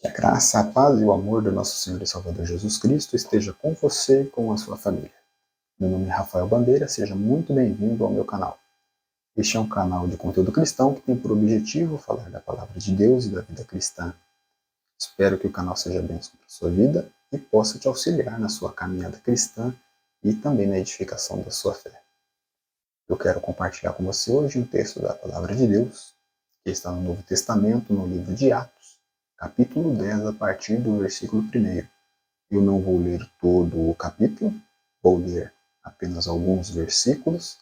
Que a graça, a paz e o amor do nosso Senhor e Salvador Jesus Cristo esteja com você e com a sua família. Meu nome é Rafael Bandeira, seja muito bem-vindo ao meu canal. Este é um canal de conteúdo cristão que tem por objetivo falar da palavra de Deus e da vida cristã. Espero que o canal seja bênção para a sua vida e possa te auxiliar na sua caminhada cristã e também na edificação da sua fé. Eu quero compartilhar com você hoje um texto da palavra de Deus, que está no Novo Testamento, no livro de Atos, capítulo 10, a partir do versículo 1. Eu não vou ler todo o capítulo, vou ler apenas alguns versículos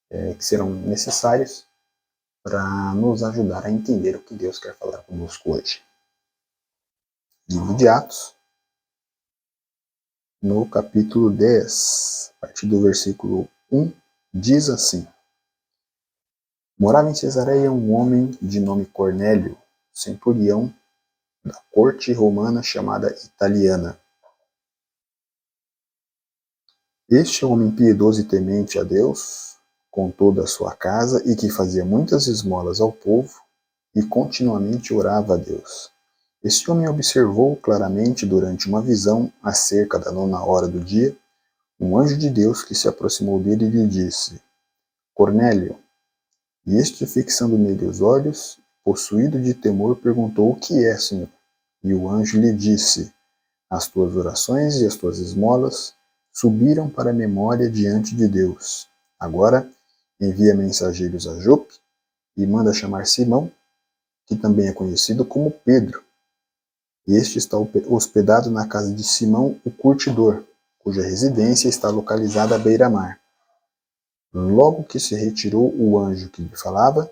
que serão necessários para nos ajudar a entender o que Deus quer falar conosco hoje. Livro de Atos, no capítulo 10, a partir do versículo 1, diz assim: Morava em Cesareia um homem de nome Cornélio, centurião da corte romana chamada Italiana. Este homem piedoso e temente a Deus, com toda a sua casa, e que fazia muitas esmolas ao povo, e continuamente orava a Deus. Este homem observou claramente durante uma visão, acerca da 9ª do dia, um anjo de Deus que se aproximou dele e lhe disse: Cornélio. E este, fixando nele os olhos, possuído de temor, perguntou: O que é, Senhor? E o anjo lhe disse: As tuas orações e as tuas esmolas subiram para a memória diante de Deus. Agora envia mensageiros a Jope e manda chamar Simão, que também é conhecido como Pedro. Este está hospedado na casa de Simão, o curtidor, cuja residência está localizada à beira-mar. Logo que se retirou o anjo que lhe falava,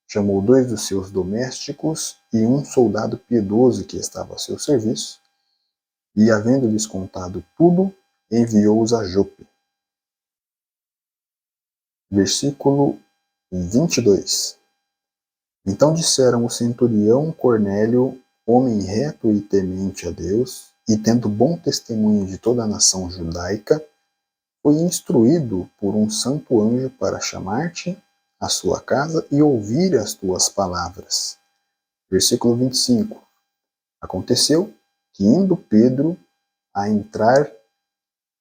chamou 2 dos seus domésticos e um soldado piedoso que estava ao seu serviço, e, havendo-lhes contado tudo, enviou-os a Jope. Versículo 22. Então disseram o centurião Cornélio, homem reto e temente a Deus, e tendo bom testemunho de toda a nação judaica, foi instruído por um santo anjo para chamar-te à sua casa e ouvir as tuas palavras. Versículo 25. Aconteceu que, indo Pedro a entrar,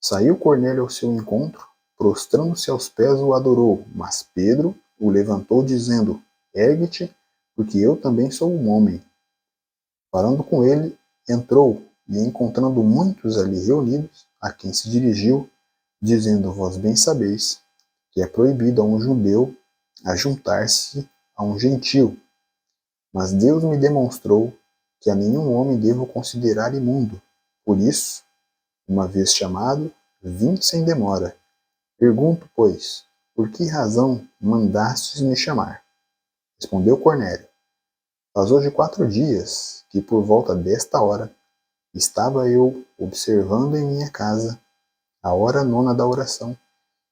saiu Cornélio ao seu encontro, prostrando-se aos pés o adorou, mas Pedro o levantou dizendo: Ergue-te, porque eu também sou um homem. Falando com ele, entrou, e encontrando muitos ali reunidos, a quem se dirigiu, dizendo: Vós bem sabeis que é proibido a um judeu ajuntar-se a um gentio, mas Deus me demonstrou que a nenhum homem devo considerar imundo. Por isso, uma vez chamado, vim sem demora. Pergunto, pois, por que razão mandastes me chamar? Respondeu Cornélio: Faz hoje 4 dias que, por volta desta hora, estava eu observando em minha casa a hora 9ª da oração,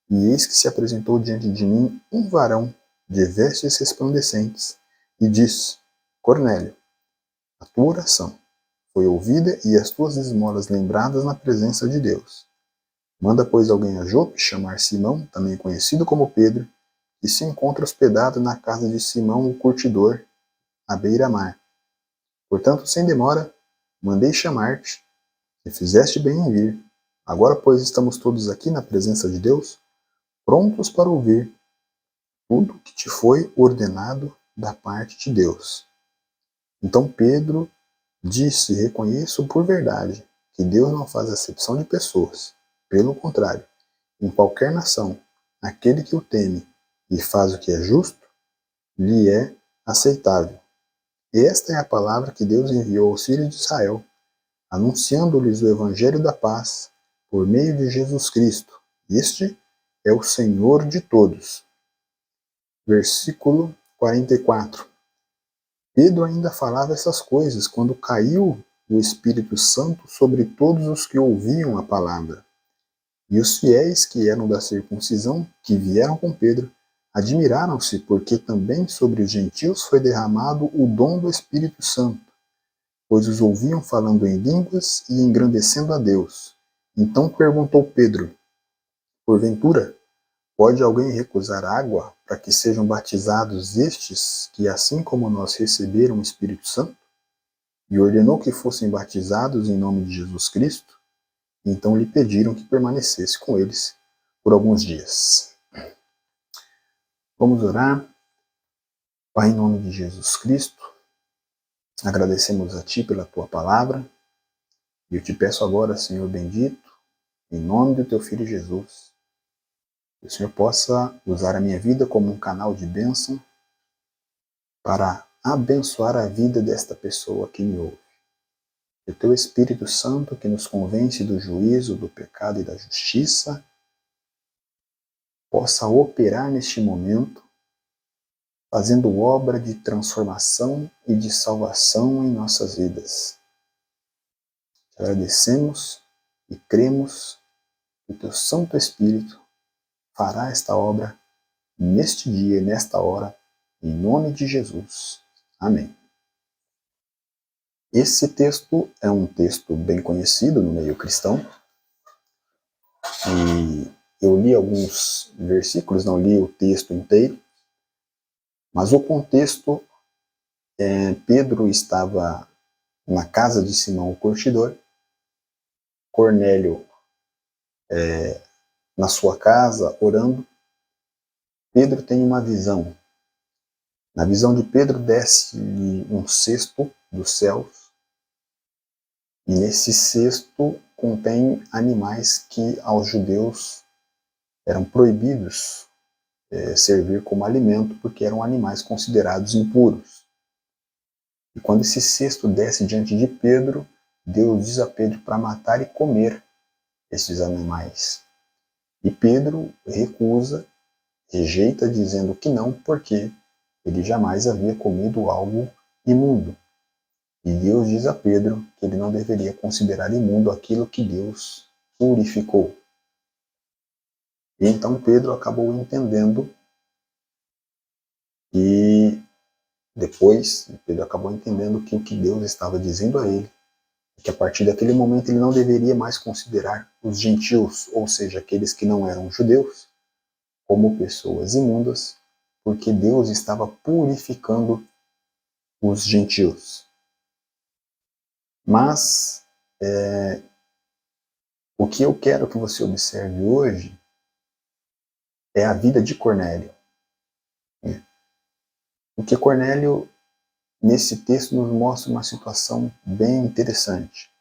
e eis que se apresentou diante de mim um varão de vestes resplandecentes, e disse: Cornélio, a tua oração foi ouvida e as tuas esmolas lembradas na presença de Deus. Manda, pois, alguém a Jope chamar Simão, também conhecido como Pedro, que se encontra hospedado na casa de Simão o curtidor, à beira-mar. Portanto, sem demora, mandei chamar-te, e fizeste bem em vir. Agora, pois, estamos todos aqui na presença de Deus, prontos para ouvir tudo que te foi ordenado da parte de Deus. Então Pedro disse: Reconheço por verdade que Deus não faz acepção de pessoas. Pelo contrário, em qualquer nação, aquele que o teme e faz o que é justo, lhe é aceitável. E esta é a palavra que Deus enviou aos filhos de Israel, anunciando-lhes o evangelho da paz por meio de Jesus Cristo. Este é o Senhor de todos. Versículo 44. Pedro ainda falava essas coisas quando caiu o Espírito Santo sobre todos os que ouviam a palavra. E os fiéis que eram da circuncisão, que vieram com Pedro, admiraram-se, porque também sobre os gentios foi derramado o dom do Espírito Santo, pois os ouviam falando em línguas e engrandecendo a Deus. Então perguntou Pedro: Porventura, pode alguém recusar água para que sejam batizados estes que, assim como nós, receberam o Espírito Santo? e ordenou que fossem batizados em nome de Jesus Cristo. Então lhe pediram que permanecesse com eles por alguns dias. Vamos orar. Pai, em nome de Jesus Cristo, agradecemos a Ti pela Tua palavra. E eu te peço agora, Senhor bendito, em nome do Teu Filho Jesus, que o Senhor possa usar a minha vida como um canal de bênção para abençoar a vida desta pessoa que me ouve. Que o Teu Espírito Santo, que nos convence do juízo, do pecado e da justiça, possa operar neste momento, fazendo obra de transformação e de salvação em nossas vidas. Te agradecemos e cremos que o Teu Santo Espírito fará esta obra neste dia e nesta hora, em nome de Jesus. Amém. Esse texto é um texto bem conhecido no meio cristão, e eu li alguns versículos, não li o texto inteiro, mas o contexto Pedro estava na casa de Simão o Curtidor, Cornélio na sua casa orando. Pedro tem uma visão. Na visão de Pedro desce-lhe um cesto dos céus, e nesse cesto contém animais que aos judeus eram proibidos servir como alimento, porque eram animais considerados impuros. E quando esse cesto desce diante de Pedro, Deus diz a Pedro para matar e comer esses animais. E Pedro recusa, rejeita, dizendo que não, porque ele jamais havia comido algo imundo. E Deus diz a Pedro que ele não deveria considerar imundo aquilo que Deus purificou. E então Pedro acabou entendendo, e depois Pedro acabou entendendo que o que Deus estava dizendo a ele, que a partir daquele momento ele não deveria mais considerar os gentios, ou seja, aqueles que não eram judeus, como pessoas imundas, porque Deus estava purificando os gentios. Mas o que eu quero que você observe hoje é a vida de Cornélio. Porque Cornélio, nesse texto, nos mostra uma situação bem interessante.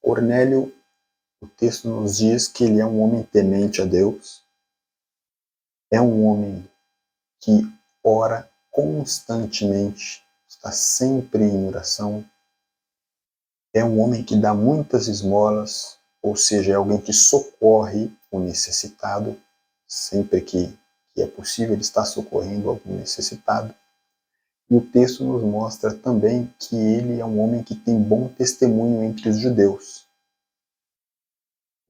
Cornélio, o texto nos diz que ele é um homem temente a Deus, é um homem que ora constantemente, está sempre em oração, é um homem que dá muitas esmolas, ou seja, é alguém que socorre o necessitado, sempre que é possível ele está socorrendo algum necessitado. E o texto nos mostra também que ele é um homem que tem bom testemunho entre os judeus.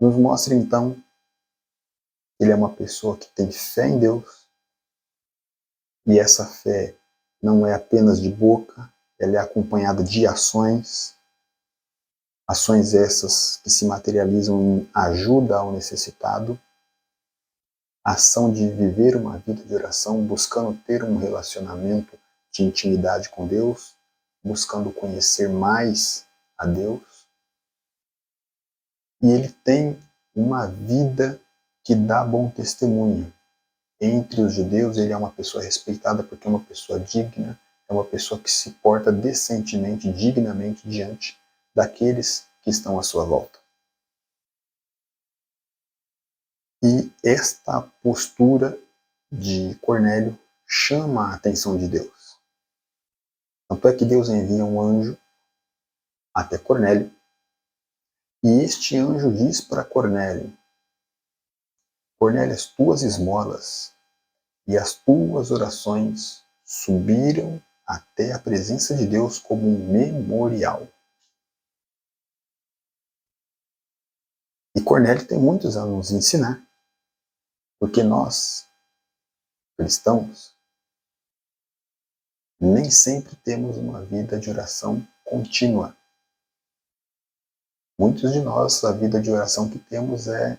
Nos mostra então que ele é uma pessoa que tem fé em Deus, e essa fé não é apenas de boca, ela é acompanhada de ações, ações essas que se materializam em ajuda ao necessitado, ação de viver uma vida de oração, buscando ter um relacionamento de intimidade com Deus, buscando conhecer mais a Deus. E ele tem uma vida que dá bom testemunho. Entre os judeus, ele é uma pessoa respeitada porque é uma pessoa digna, é uma pessoa que se porta decentemente, dignamente diante daqueles que estão à sua volta. E esta postura de Cornélio chama a atenção de Deus. Tanto é que Deus envia um anjo até Cornélio, e este anjo diz para Cornélio: Cornélio, as tuas esmolas e as tuas orações subiram até a presença de Deus como um memorial. E Cornélio tem muitos a nos ensinar, porque nós, cristãos, nem sempre temos uma vida de oração contínua. Muitos de nós, a vida de oração que temos é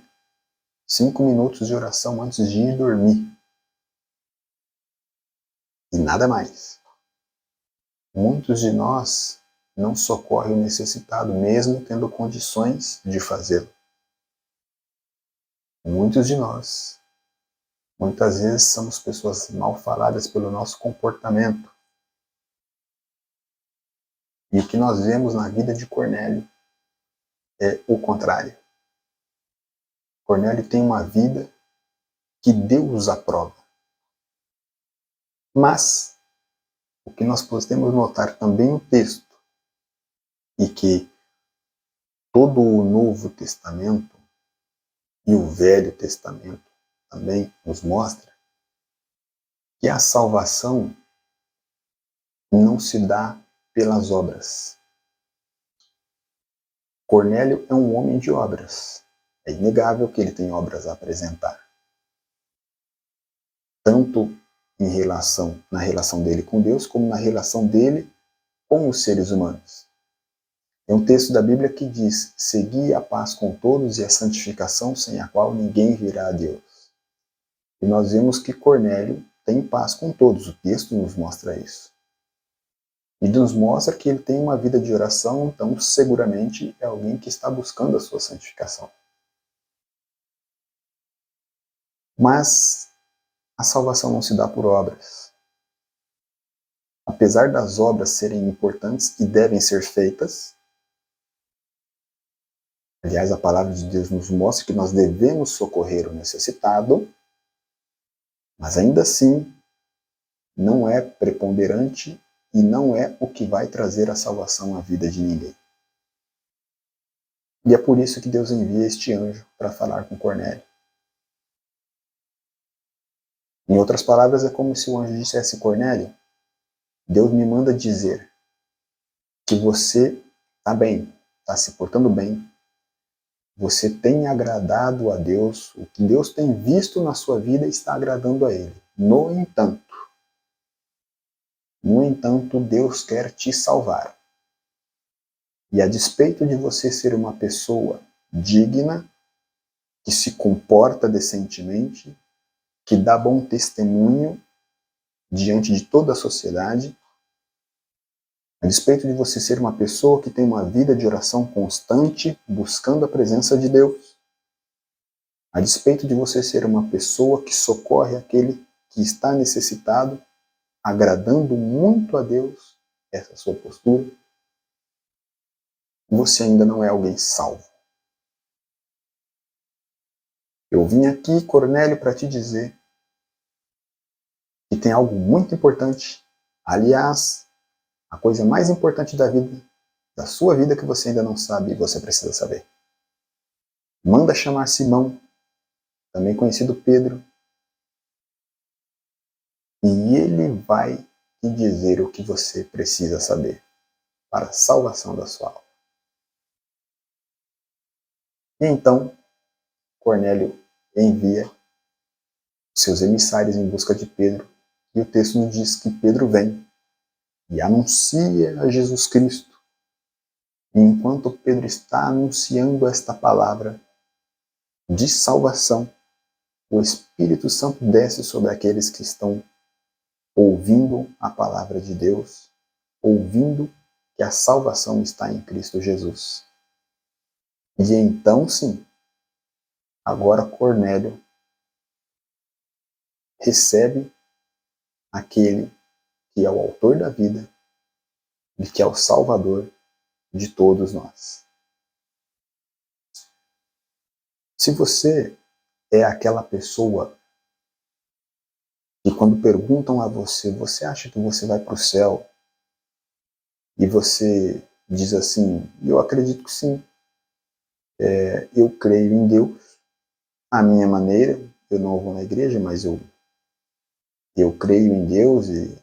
5 minutos de oração antes de ir dormir. E nada mais. Muitos de nós não socorre o necessitado, mesmo tendo condições de fazê-lo. Muitos de nós, muitas vezes, somos pessoas mal faladas pelo nosso comportamento. E o que nós vemos na vida de Cornélio é o contrário. Cornélio tem uma vida que Deus aprova. Mas o que nós podemos notar também no texto, e que todo o Novo Testamento e o Velho Testamento também nos mostra, que a salvação não se dá pelas obras. Cornélio é um homem de obras. É inegável que ele tem obras a apresentar. Tanto na relação dele com Deus, como na relação dele com os seres humanos. É um texto da Bíblia que diz: segui a paz com todos e a santificação, sem a qual ninguém virá a Deus. E nós vemos que Cornélio tem paz com todos. O texto nos mostra isso. E nos mostra que ele tem uma vida de oração, então seguramente é alguém que está buscando a sua santificação. Mas a salvação não se dá por obras. Apesar das obras serem importantes e devem ser feitas, aliás, a palavra de Deus nos mostra que nós devemos socorrer o necessitado, mas ainda assim não é preponderante e não é o que vai trazer a salvação à vida de ninguém. E é por isso que Deus envia este anjo para falar com Cornélio. Em outras palavras, é como se o anjo dissesse: Cornélio, Deus me manda dizer que você está bem, está se portando bem, você tem agradado a Deus, o que Deus tem visto na sua vida está agradando a Ele. No entanto, Deus quer te salvar. E a despeito de você ser uma pessoa digna, que se comporta decentemente, que dá bom testemunho diante de toda a sociedade, a despeito de você ser uma pessoa que tem uma vida de oração constante, buscando a presença de Deus, a despeito de você ser uma pessoa que socorre aquele que está necessitado, agradando muito a Deus, essa sua postura, você ainda não é alguém salvo. Eu vim aqui, Cornélio, para te dizer que tem algo muito importante, aliás, a coisa mais importante da sua vida que você ainda não sabe e você precisa saber. Manda chamar Simão, também conhecido Pedro, e ele vai te dizer o que você precisa saber para a salvação da sua alma. E então, Cornélio envia seus emissários em busca de Pedro, e o texto nos diz que Pedro vem e anuncia a Jesus Cristo. E enquanto Pedro está anunciando esta palavra de salvação, o Espírito Santo desce sobre aqueles que estão ouvindo a palavra de Deus, ouvindo que a salvação está em Cristo Jesus. E então, sim, agora Cornélio recebe aquele que é o autor da vida e que é o Salvador de todos nós. Se você é aquela pessoa que quando perguntam a você, você acha que você vai para o céu? E você diz assim: eu acredito que sim. Eu creio em Deus, à minha maneira. Eu não vou na igreja, mas eu creio em Deus e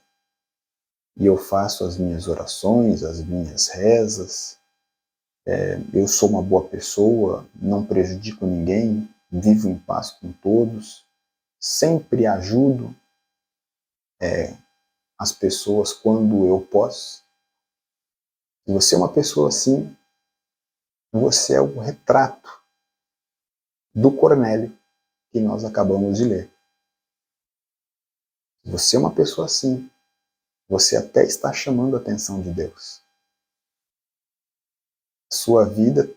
eu faço as minhas orações, as minhas rezas. Eu sou uma boa pessoa, não prejudico ninguém, vivo em paz com todos, sempre ajudo as pessoas quando eu posso. Se você é uma pessoa assim, você é o retrato do Cornélio que nós acabamos de ler. Se você é uma pessoa assim, você até está chamando a atenção de Deus. sua vida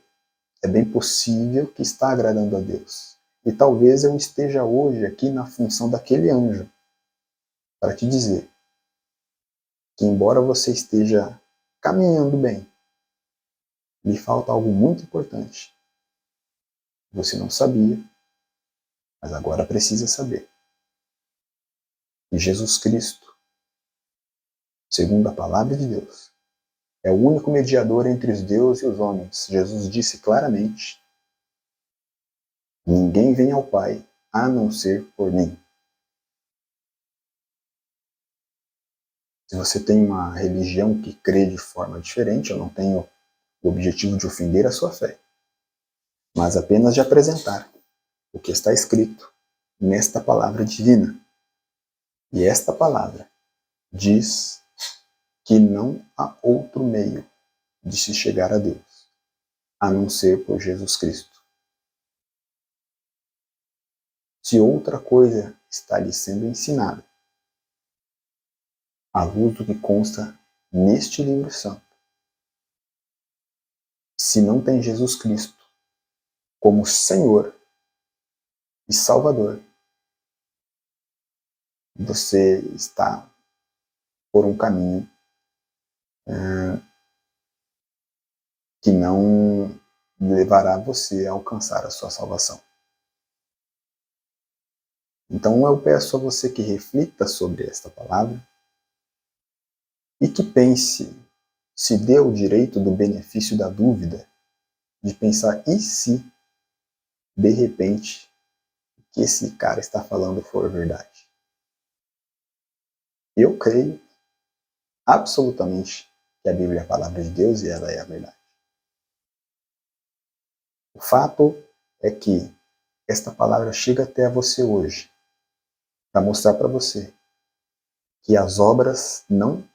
é bem possível que está agradando a Deus. E talvez eu esteja hoje aqui na função daquele anjo para te dizer que, embora você esteja caminhando bem, lhe falta algo muito importante. Você não sabia, mas agora precisa saber. E Jesus Cristo, segundo a palavra de Deus, é o único mediador entre os deuses e os homens. Jesus disse claramente: ninguém vem ao Pai a não ser por mim. Se você tem uma religião que crê de forma diferente, eu não tenho o objetivo de ofender a sua fé, mas apenas de apresentar o que está escrito nesta palavra divina. E esta palavra diz que não há outro meio de se chegar a Deus, a não ser por Jesus Cristo. Se outra coisa está lhe sendo ensinada, à luz do que consta neste livro santo, se não tem Jesus Cristo como Senhor e Salvador, você está por um caminho que não levará você a alcançar a sua salvação. Então eu peço a você que reflita sobre esta palavra e que pense, se dê o direito do benefício da dúvida, de pensar, e se, de repente, o que esse cara está falando for verdade? Eu creio absolutamente que a Bíblia é a palavra de Deus e ela é a verdade. O fato é que esta palavra chega até você hoje para mostrar para você que as obras não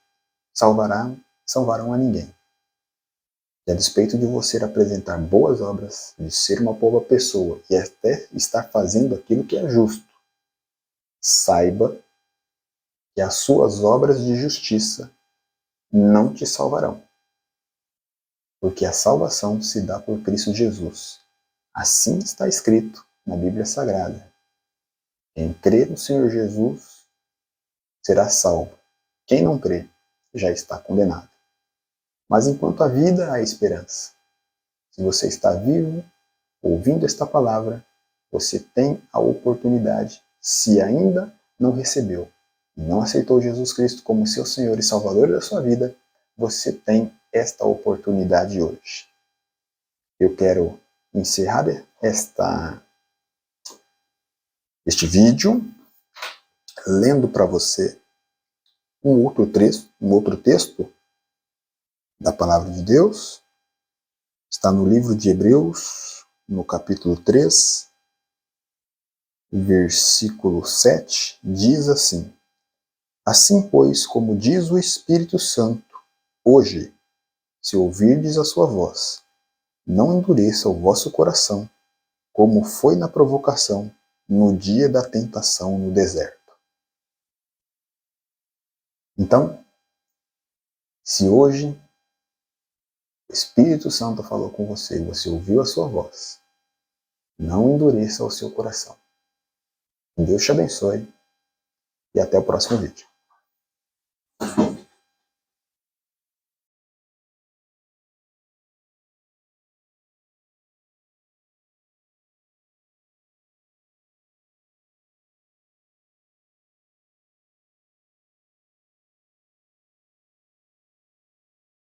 salvarão a ninguém. E a despeito de você apresentar boas obras, de ser uma boa pessoa e até estar fazendo aquilo que é justo, saiba que as suas obras de justiça não te salvarão. Porque a salvação se dá por Cristo Jesus. Assim está escrito na Bíblia Sagrada. Quem crê no Senhor Jesus será salvo. Quem não crê já está condenado. Mas enquanto há vida, há esperança. Se você está vivo, ouvindo esta palavra, você tem a oportunidade, se ainda não recebeu e não aceitou Jesus Cristo como seu Senhor e Salvador da sua vida, você tem esta oportunidade hoje. Eu quero encerrar este vídeo lendo para você um outro texto da palavra de Deus. Está no livro de Hebreus, no capítulo 3, versículo 7, diz assim: assim, pois, como diz o Espírito Santo, hoje, se ouvirdes a sua voz, não endureça o vosso coração, como foi na provocação, no dia da tentação no deserto. Então, se hoje o Espírito Santo falou com você e você ouviu a sua voz, não endureça o seu coração. Deus te abençoe e até o próximo vídeo.